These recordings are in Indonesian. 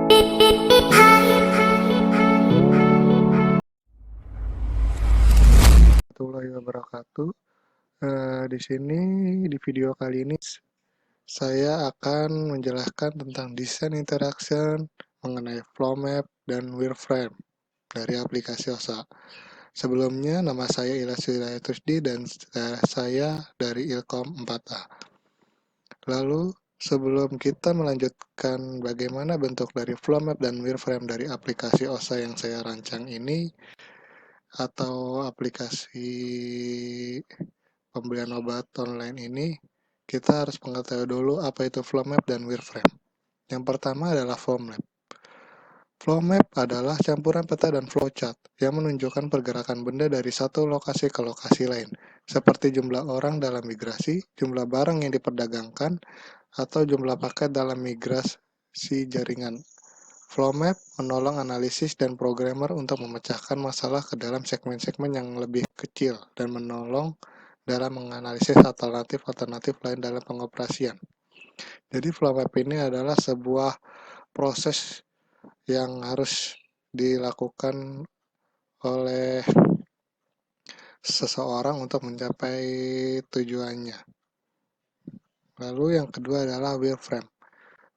Warahmatullahi wabarakatuh. Di sini di video kali ini saya akan menjelaskan tentang desain interaction mengenai flow map dan wireframe dari aplikasi OSA. Sebelumnya nama saya Ilyas Widayatusdi dan saya dari Ilkom 4A. Lalu sebelum kita melanjutkan bagaimana bentuk dari flow map dan wireframe dari aplikasi OSA yang saya rancang ini atau aplikasi pembelian obat online ini, kita harus mengetahui dulu apa itu flow map dan wireframe. Yang pertama adalah flow map. Flow map adalah campuran peta dan flowchart yang menunjukkan pergerakan benda dari satu lokasi ke lokasi lain, seperti jumlah orang dalam migrasi, jumlah barang yang diperdagangkan, atau jumlah paket dalam migrasi jaringan. Flow map menolong analisis dan programmer untuk memecahkan masalah ke dalam segmen-segmen yang lebih kecil dan menolong dalam menganalisis alternatif-alternatif lain dalam pengoperasian. Jadi flow map ini adalah sebuah proses yang harus dilakukan oleh seseorang untuk mencapai tujuannya. Lalu yang kedua adalah wireframe.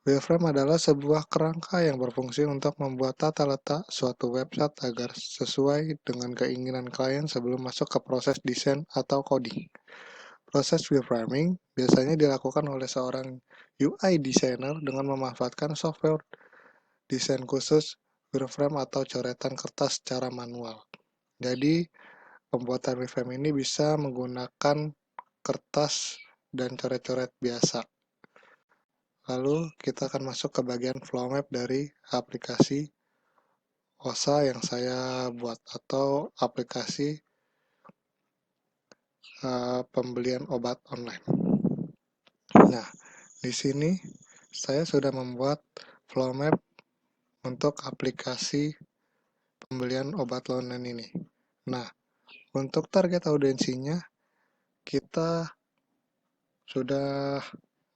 Wireframe adalah sebuah kerangka yang berfungsi untuk membuat tata letak suatu website agar sesuai dengan keinginan klien sebelum masuk ke proses desain atau coding. Proses wireframing biasanya dilakukan oleh seorang UI designer dengan memanfaatkan software desain khusus wireframe atau coretan kertas secara manual. Jadi, pembuatan wireframe ini bisa menggunakan kertas dan coret-coret biasa. Lalu kita akan masuk ke bagian flow map dari aplikasi OSA yang saya buat atau aplikasi pembelian obat online. Nah, di sini saya sudah membuat flow map untuk aplikasi pembelian obat online ini. Nah, untuk target audiensinya kita sudah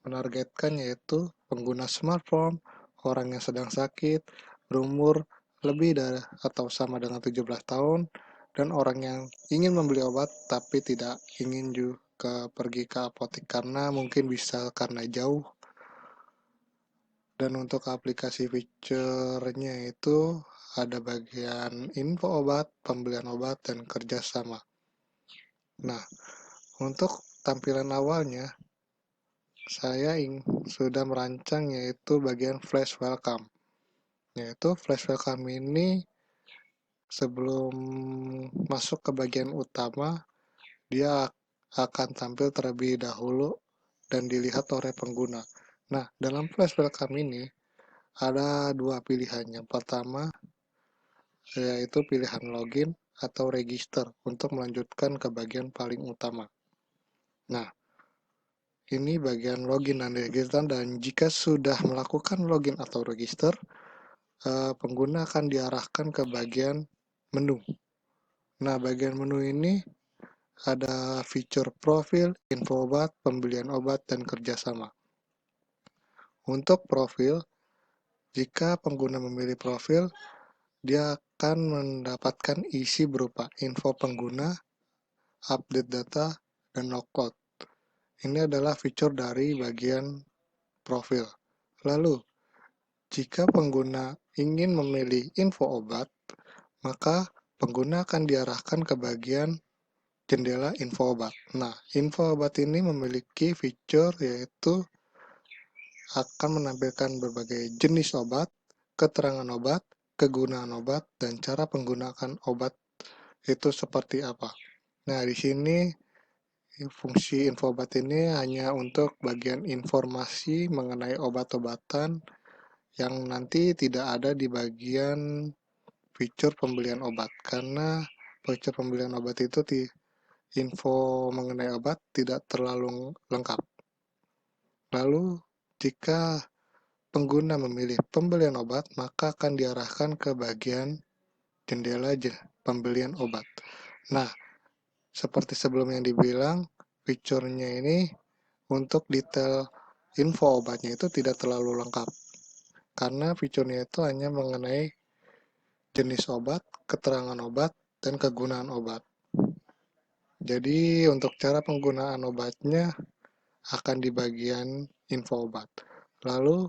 menargetkan yaitu pengguna smartphone, orang yang sedang sakit, berumur lebih dari atau sama dengan 17 tahun, dan orang yang ingin membeli obat tapi tidak ingin juga pergi ke apotek karena mungkin bisa karena jauh. Dan untuk aplikasi fiturnya itu ada bagian info obat, pembelian obat, dan kerjasama. Nah, untuk tampilan awalnya, saya sudah merancang yaitu bagian flash welcome. Yaitu flash welcome ini sebelum masuk ke bagian utama, dia akan tampil terlebih dahulu dan dilihat oleh pengguna. Nah, dalam flash welcome ini ada dua pilihan. Yang pertama yaitu pilihan login atau register untuk melanjutkan ke bagian paling utama. Nah, ini bagian login dan register, dan jika sudah melakukan login atau register, pengguna akan diarahkan ke bagian menu. Nah, bagian menu ini ada fitur profil, info obat, pembelian obat, dan kerjasama. Untuk profil, jika pengguna memilih profil, dia akan mendapatkan isi berupa info pengguna, update data, dan lockout. Ini adalah fitur dari bagian profil. Lalu, jika pengguna ingin memilih info obat, maka pengguna akan diarahkan ke bagian jendela info obat. Nah, info obat ini memiliki fitur yaitu akan menampilkan berbagai jenis obat, keterangan obat, kegunaan obat, dan cara penggunaan obat itu seperti apa. Nah, di sini fungsi info obat ini hanya untuk bagian informasi mengenai obat-obatan yang nanti tidak ada di bagian fitur pembelian obat, karena fitur pembelian obat itu info mengenai obat tidak terlalu lengkap. Lalu, jika pengguna memilih pembelian obat, maka akan diarahkan ke bagian jendela pembelian obat. Nah, seperti sebelumnya dibilang, fiturnya ini untuk detail info obatnya itu tidak terlalu lengkap. karena fiturnya itu hanya mengenai jenis obat, keterangan obat, dan kegunaan obat. Jadi untuk cara penggunaan obatnya akan di bagian info obat. Lalu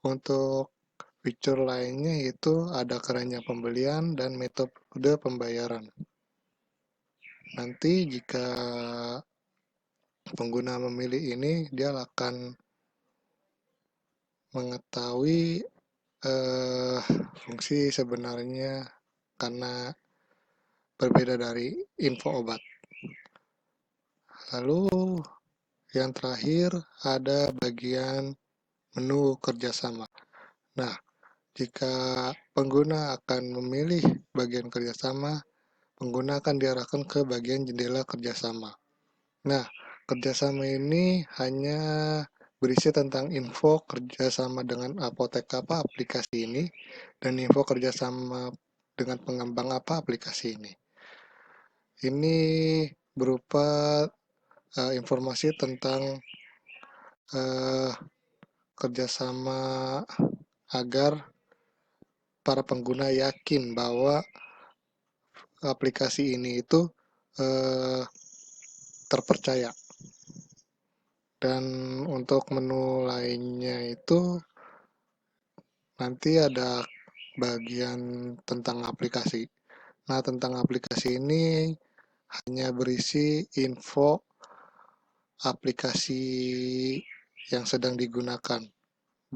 untuk fitur lainnya itu ada keranjang pembelian dan metode pembayaran. Nanti jika pengguna memilih ini, dia akan mengetahui fungsi sebenarnya karena berbeda dari info obat. Lalu yang terakhir ada bagian menu kerjasama. Nah, jika pengguna akan memilih bagian kerjasama, pengguna akan diarahkan ke bagian jendela kerjasama. Nah, kerjasama ini hanya berisi tentang info kerjasama dengan apotek apa aplikasi ini, dan info kerjasama dengan pengembang apa aplikasi ini. Ini berupa informasi tentang uh, kerjasama agar para pengguna yakin bahwa aplikasi ini itu uh, terpercaya. Dan untuk menu lainnya itu nanti ada bagian tentang aplikasi. Nah, tentang aplikasi ini hanya berisi info aplikasi yang sedang digunakan.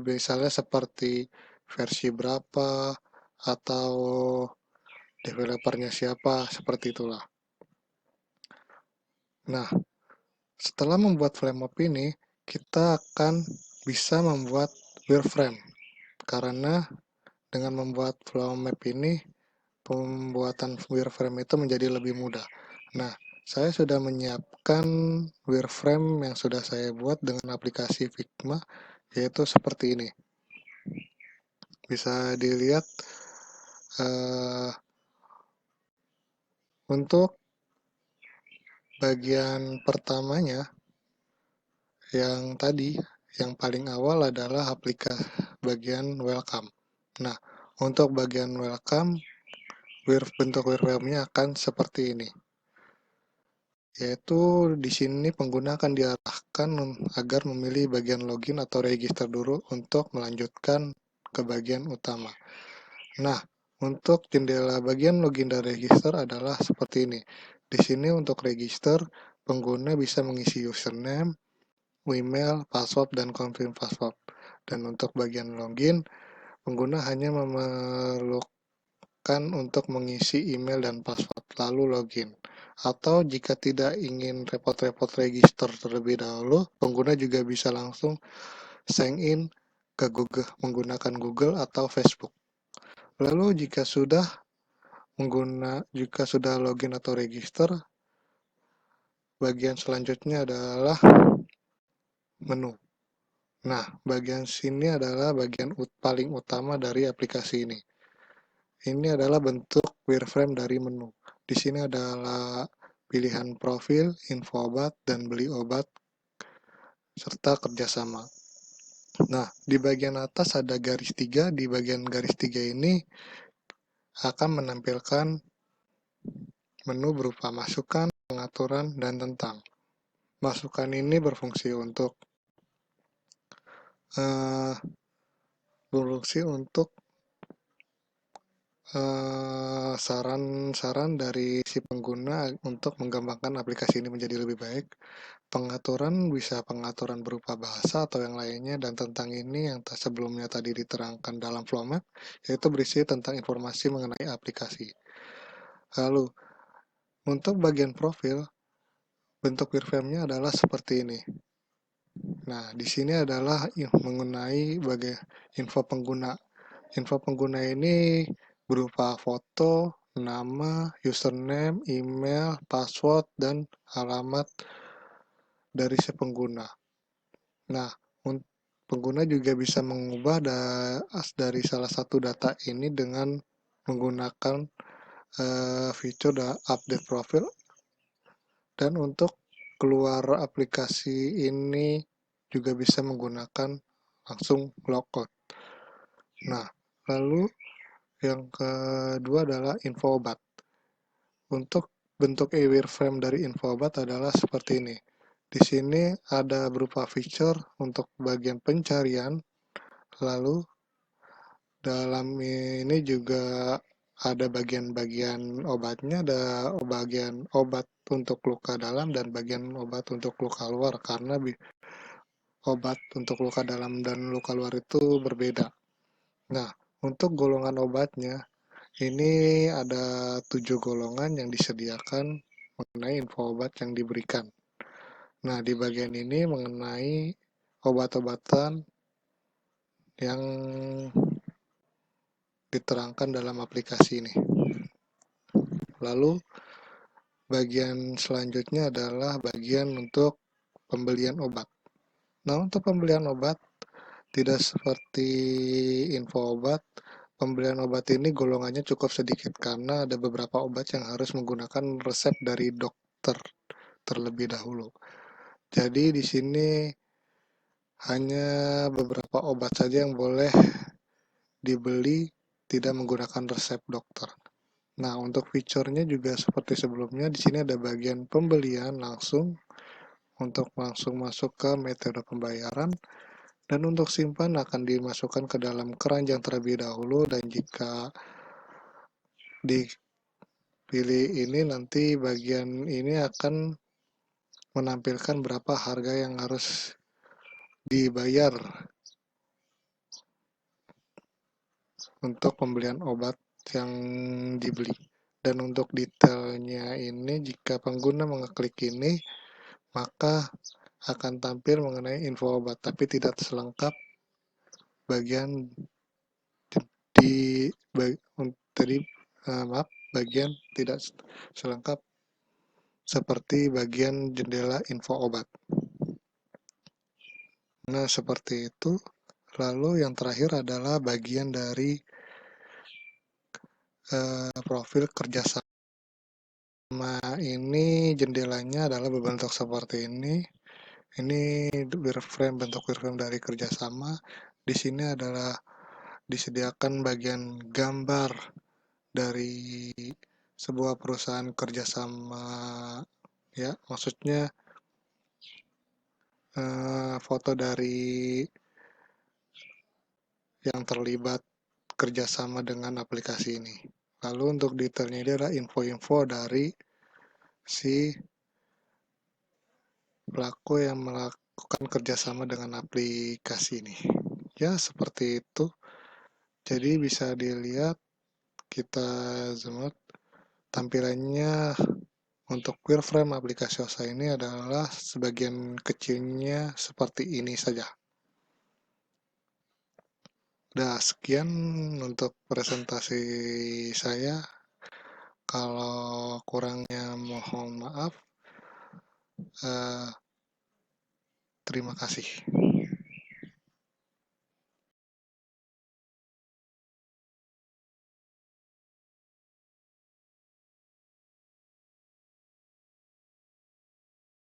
Misalnya seperti versi berapa atau developernya siapa, seperti itulah. Nah, setelah membuat frame map ini, kita akan bisa membuat wireframe. Karena dengan membuat flow map ini, pembuatan wireframe itu menjadi lebih mudah. Nah, saya sudah menyiapkan wireframe yang sudah saya buat dengan aplikasi Figma, yaitu seperti ini. Bisa dilihat untuk bagian pertamanya, yang tadi, yang paling awal adalah aplikasi bagian welcome. Nah, untuk bagian welcome, bentuk wireframe-nya akan seperti ini. Yaitu di sini pengguna akan diarahkan agar memilih bagian login atau register dulu untuk melanjutkan ke bagian utama. Nah, untuk jendela bagian login dan register adalah seperti ini. Di sini untuk register, pengguna bisa mengisi username, email, password, dan confirm password. Dan untuk bagian login, pengguna hanya memerlukan untuk mengisi email dan password, lalu login. Atau jika tidak ingin repot-repot register terlebih dahulu, pengguna juga bisa langsung sign in ke Google menggunakan Google atau Facebook. Lalu jika sudah login atau register, bagian selanjutnya adalah menu. Nah, bagian sini adalah bagian paling utama dari aplikasi ini. Ini adalah bentuk wireframe dari menu. Di sini adalah pilihan profil, info obat, dan beli obat, serta kerjasama. Nah, di bagian atas ada garis 3. Di bagian garis 3 ini akan menampilkan menu berupa masukan, pengaturan, dan tentang. Masukan ini berfungsi untuk uh, saran-saran dari si pengguna untuk mengembangkan aplikasi ini menjadi lebih baik. Pengaturan bisa pengaturan berupa bahasa atau yang lainnya, dan tentang ini yang sebelumnya tadi diterangkan dalam flow map, yaitu berisi tentang informasi mengenai aplikasi. Lalu, untuk bagian profil, bentuk wireframe-nya adalah seperti ini. Nah, di sini adalah mengenai info pengguna. Info pengguna ini berupa foto, nama, username, email, password, dan alamat dari si pengguna. Nah, pengguna juga bisa mengubah dari salah satu data ini dengan menggunakan fitur update profil. Dan untuk keluar aplikasi ini juga bisa menggunakan langsung logout. Nah, lalu yang kedua adalah info obat. Untuk bentuk e-wireframe dari info obat adalah seperti ini. Di sini ada berupa feature untuk bagian pencarian, lalu dalam ini juga ada bagian-bagian obatnya, ada bagian obat untuk luka dalam dan bagian obat untuk luka luar, karena obat untuk luka dalam dan luka luar itu berbeda. Nah, untuk golongan obatnya, ini ada 7 golongan yang disediakan mengenai info obat yang diberikan. Nah, di bagian ini mengenai obat-obatan yang diterangkan dalam aplikasi ini. Lalu, bagian selanjutnya adalah bagian untuk pembelian obat. Nah, untuk pembelian obat, tidak seperti info obat, pembelian obat ini golongannya cukup sedikit karena ada beberapa obat yang harus menggunakan resep dari dokter terlebih dahulu. Jadi di sini hanya beberapa obat saja yang boleh dibeli tidak menggunakan resep dokter. Nah, untuk fiturnya juga seperti sebelumnya, di sini ada bagian pembelian langsung untuk langsung masuk ke metode pembayaran, dan untuk simpan akan dimasukkan ke dalam keranjang terlebih dahulu, dan jika dipilih ini nanti bagian ini akan menampilkan berapa harga yang harus dibayar untuk pembelian obat yang dibeli. Dan untuk detailnya ini, jika pengguna mengeklik ini, maka akan tampil mengenai info obat, tapi tidak selengkap bagian di tadi maaf, bagian tidak selengkap seperti bagian jendela info obat. Nah, seperti itu. Lalu yang terakhir adalah bagian dari profil kerjasama. Ini jendelanya adalah berbentuk seperti ini. Ini bentuk wireframe dari kerjasama. Di sini adalah disediakan bagian gambar dari sebuah perusahaan kerjasama, ya, maksudnya foto dari yang terlibat kerjasama dengan aplikasi ini. Lalu untuk detailnya ini adalah info-info dari si pelaku yang melakukan kerjasama dengan aplikasi ini. Ya, seperti itu. Jadi bisa dilihat, kita zoom out, tampilannya untuk wireframe aplikasi OSA ini adalah sebagian kecilnya seperti ini saja. Nah, sekian untuk presentasi saya. Kalau kurangnya mohon maaf. Terima kasih.